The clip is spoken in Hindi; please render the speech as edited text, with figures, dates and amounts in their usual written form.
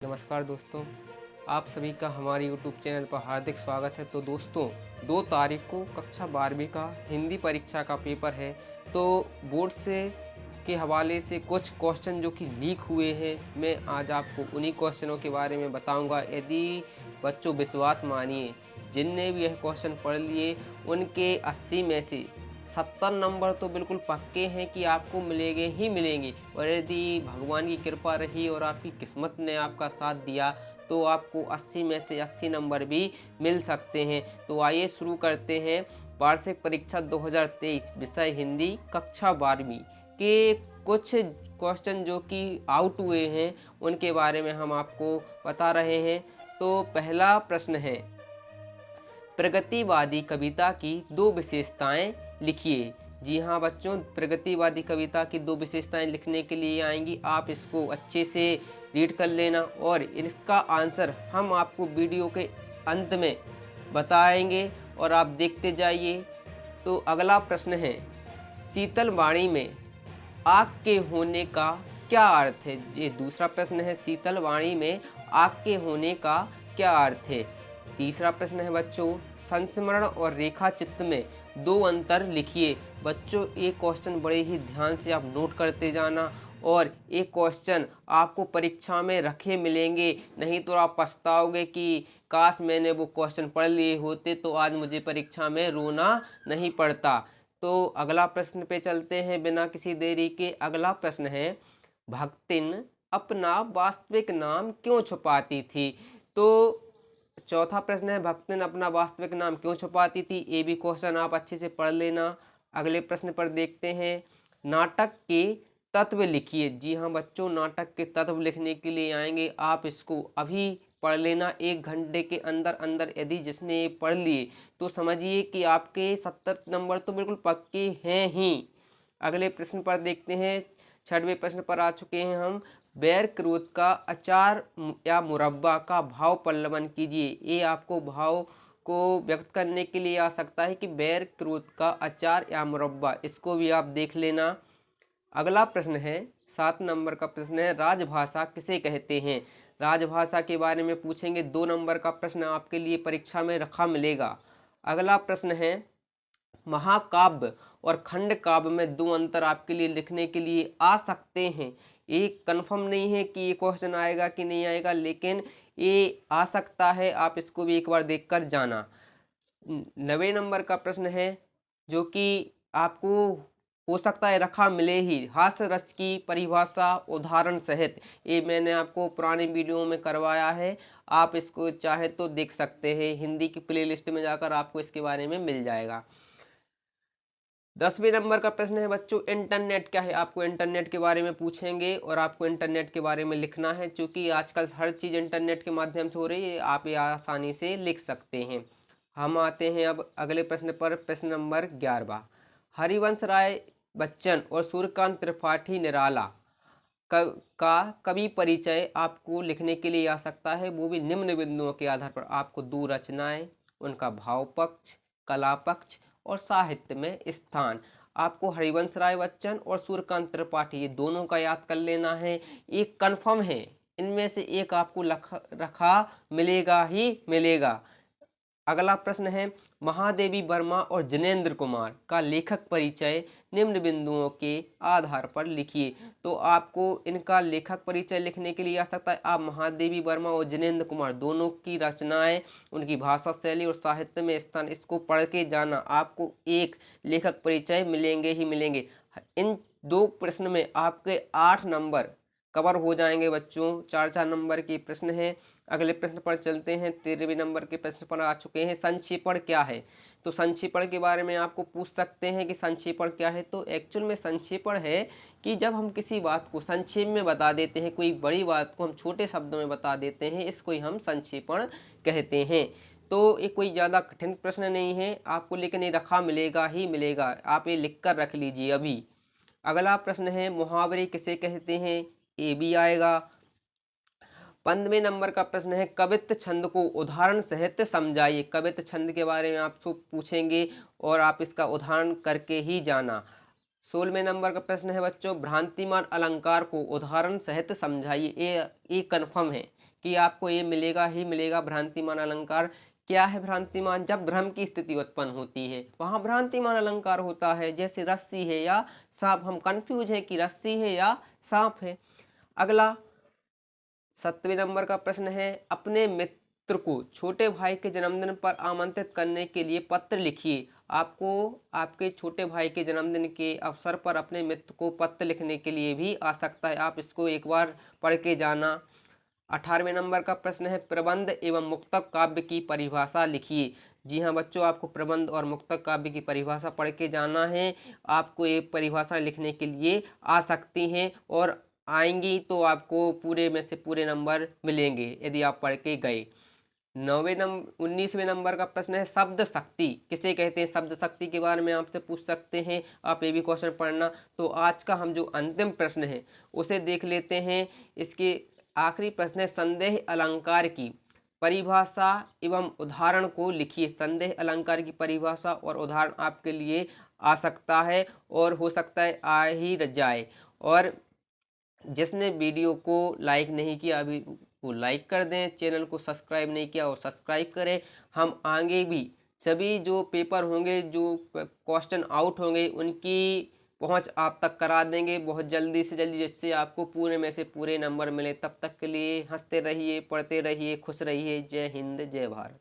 नमस्कार दोस्तों, आप सभी का हमारे YouTube चैनल पर हार्दिक स्वागत है। तो दोस्तों, 2 तारीख को कक्षा 12वीं का हिंदी परीक्षा का पेपर है। तो बोर्ड से के हवाले से कुछ क्वेश्चन जो कि लीक हुए हैं, मैं आज आपको उन्हीं क्वेश्चनों के बारे में बताऊंगा। यदि बच्चों विश्वास मानिए, जिनने भी यह क्वेश्चन पढ़ लिए उनके 80 में से 70 नंबर तो बिल्कुल पक्के हैं कि आपको मिलेंगे ही मिलेंगे। और यदि भगवान की कृपा रही और आपकी किस्मत ने आपका साथ दिया तो आपको 80 में से 80 नंबर भी मिल सकते हैं। तो आइए शुरू करते हैं। वार्षिक परीक्षा 2023 विषय हिंदी कक्षा 12वीं के कुछ क्वेश्चन जो कि आउट हुए हैं उनके बारे में हम आपको बता रहे हैं। तो पहला प्रश्न है, प्रगतिवादी कविता की 2 विशेषताएं लिखिए। जी हाँ बच्चों, प्रगतिवादी कविता की 2 विशेषताएं लिखने के लिए आएंगी। आप इसको अच्छे से रीड कर लेना और इसका आंसर हम आपको वीडियो के अंत में बताएंगे और आप देखते जाइए। तो अगला प्रश्न है, शीतल वाणी में आग के होने का क्या अर्थ है? ये दूसरा प्रश्न है, शीतल वाणी में आग के होने का क्या अर्थ है? तीसरा प्रश्न है बच्चों, संस्मरण और रेखा चित्र में 2 अंतर लिखिए। बच्चों, एक क्वेश्चन बड़े ही ध्यान से आप नोट करते जाना और एक क्वेश्चन आपको परीक्षा में रखे मिलेंगे, नहीं तो आप पछताओगे कि काश मैंने वो क्वेश्चन पढ़ लिए होते तो आज मुझे परीक्षा में रोना नहीं पड़ता। तो अगला प्रश्न पे चलते हैं बिना किसी देरी के। अगला प्रश्न है, भक्तिन अपना वास्तविक नाम क्यों छुपाती थी? तो चौथा प्रश्न है, भक्तिन अपना वास्तविक नाम क्यों छुपाती थी? ये भी क्वेश्चन आप अच्छे से पढ़ लेना। अगले प्रश्न पर देखते हैं, नाटक के तत्व लिखिए। जी हाँ बच्चों, नाटक के तत्व लिखने के लिए आएंगे। आप इसको अभी पढ़ लेना 1 घंटे के अंदर अंदर। यदि जिसने ये पढ़ लिए तो समझिए कि आपके 70 नंबर तो बिल्कुल पक्के हैं ही। अगले प्रश्न पर देखते हैं, 6वें प्रश्न पर आ चुके हैं हम। बैर क्रोध का अचार या मुरब्बा का भाव पल्लवन कीजिए। ये आपको भाव को व्यक्त करने के लिए आ सकता है कि बैर क्रोध का अचार या मुरब्बा, इसको भी आप देख लेना। अगला प्रश्न है, 7 नंबर का प्रश्न है, राजभाषा किसे कहते हैं? राजभाषा के बारे में पूछेंगे। 2 नंबर का प्रश्न आपके लिए परीक्षा में रखा मिलेगा। अगला प्रश्न है, महाकाव्य और खंड काव्य में 2 अंतर आपके लिए लिखने के लिए आ सकते हैं। ये कंफर्म नहीं है कि ये क्वेश्चन आएगा कि नहीं आएगा, लेकिन ये आ सकता है। आप इसको भी एक बार देखकर जाना। 9वें नंबर का प्रश्न है जो कि आपको हो सकता है रखा मिले ही, हास्य रस की परिभाषा उदाहरण सहित। ये मैंने आपको पुराने वीडियो में करवाया है, आप इसको चाहे तो देख सकते हैं। हिंदी की प्लेलिस्ट में जाकर आपको इसके बारे में मिल जाएगा। 10वें नंबर का प्रश्न है बच्चों, इंटरनेट क्या है? आपको इंटरनेट के बारे में पूछेंगे और आपको इंटरनेट के बारे में लिखना है। क्योंकि आजकल हर चीज़ इंटरनेट के माध्यम से हो रही है, आप ये आसानी से लिख सकते हैं। हम आते हैं अब अगले प्रश्न पर। प्रश्न नंबर 11वां, हरिवंश राय बच्चन और सूर्यकांत त्रिपाठी निराला का कवि परिचय आपको लिखने के लिए आ सकता है, वो भी निम्न बिंदुओं के आधार पर। आपको 2 रचनाएं, उनका भाव पक्ष, कला पक्ष और साहित्य में स्थान। आपको हरिवंश राय बच्चन और सूर्यकांत त्रिपाठी, ये दोनों का याद कर लेना है। एक कंफर्म है, इनमें से एक आपको रखा मिलेगा ही मिलेगा। अगला प्रश्न है, महादेवी वर्मा और जिनेंद्र कुमार का लेखक परिचय निम्न बिंदुओं के आधार पर लिखिए। तो आपको इनका लेखक परिचय लिखने के लिए आ सकता है। आप महादेवी वर्मा और जिनेंद्र कुमार दोनों की रचनाएं, उनकी भाषा शैली और साहित्य में स्थान, इसको पढ़ के जाना। आपको एक लेखक परिचय मिलेंगे ही मिलेंगे। इन 2 प्रश्न में आपके 8 नंबर कवर हो जाएंगे बच्चों। 4-4 नंबर के प्रश्न हैं। अगले प्रश्न पर चलते हैं। 13वें नंबर के प्रश्न पर आ चुके हैं, संक्षेपण क्या है? तो संक्षेपण के बारे में आपको पूछ सकते हैं कि संक्षेपण क्या है। तो एक्चुअल में संक्षेपण है कि जब हम किसी बात को संक्षेप में बता देते हैं, कोई बड़ी बात को हम छोटे शब्दों में बता देते हैं, इसको ही हम संक्षेपण कहते हैं। तो ये कोई ज़्यादा कठिन प्रश्न नहीं है आपको, लेकिन ये रखा मिलेगा ही मिलेगा। आप ये लिख कर रख लीजिए अभी। अगला प्रश्न है, मुहावरे किसे कहते हैं? ये भी आएगा। 15वें नंबर का प्रश्न है, कवित्त छंद को उदाहरण सहित समझाइए। कवित्त छंद के बारे में आपसे पूछेंगे और आप इसका उदाहरण करके ही जाना। 16वें नंबर का प्रश्न है बच्चों, भ्रांतिमान अलंकार को उदाहरण सहित समझाइए। ये कंफर्म है कि आपको ये मिलेगा ही मिलेगा भ्रांतिमान अलंकार। क्या है भ्रांतिमान? जब भ्रम की स्थिति उत्पन्न होती है वहां भ्रांतिमान अलंकार होता है। जैसे रस्सी है या सांप, हम कंफ्यूज है कि रस्सी है या सांप है। अगला 7वें नंबर का प्रश्न है, अपने मित्र को छोटे भाई के जन्मदिन पर आमंत्रित करने के लिए पत्र लिखिए। आपको आपके छोटे भाई के जन्मदिन के अवसर पर अपने मित्र को पत्र लिखने के लिए भी आ सकता है। आप इसको एक बार पढ़ के जाना। 18वें नंबर का प्रश्न है, प्रबंध एवं मुक्तक काव्य की परिभाषा लिखिए। जी हाँ बच्चों, आपको प्रबंध और मुक्तक काव्य की परिभाषा पढ़ के जाना है। आपको ये परिभाषा लिखने के लिए आ सकती हैं और आएंगी तो आपको पूरे में से पूरे नंबर मिलेंगे यदि आप पढ़ के गए। 19वें नंबर का प्रश्न है, शब्द शक्ति किसे कहते हैं? शब्द शक्ति के बारे में आपसे पूछ सकते हैं, आप ये भी क्वेश्चन पढ़ना। तो आज का हम जो अंतिम प्रश्न है उसे देख लेते हैं। इसके आखिरी प्रश्न है, संदेह अलंकार की परिभाषा एवं उदाहरण को लिखिए। संदेह अलंकार की परिभाषा और उदाहरण आपके लिए आ सकता है और हो सकता है आ ही जाए। और जिसने वीडियो को लाइक नहीं किया अभी वो लाइक कर दें, चैनल को सब्सक्राइब नहीं किया और सब्सक्राइब करें। हम आगे भी सभी जो पेपर होंगे, जो क्वेश्चन आउट होंगे, उनकी पहुंच आप तक करा देंगे बहुत जल्दी से जल्दी, जिससे आपको पूरे में से पूरे नंबर मिले। तब तक के लिए हंसते रहिए, पढ़ते रहिए, खुश रहिए। जय हिंद, जय भारत।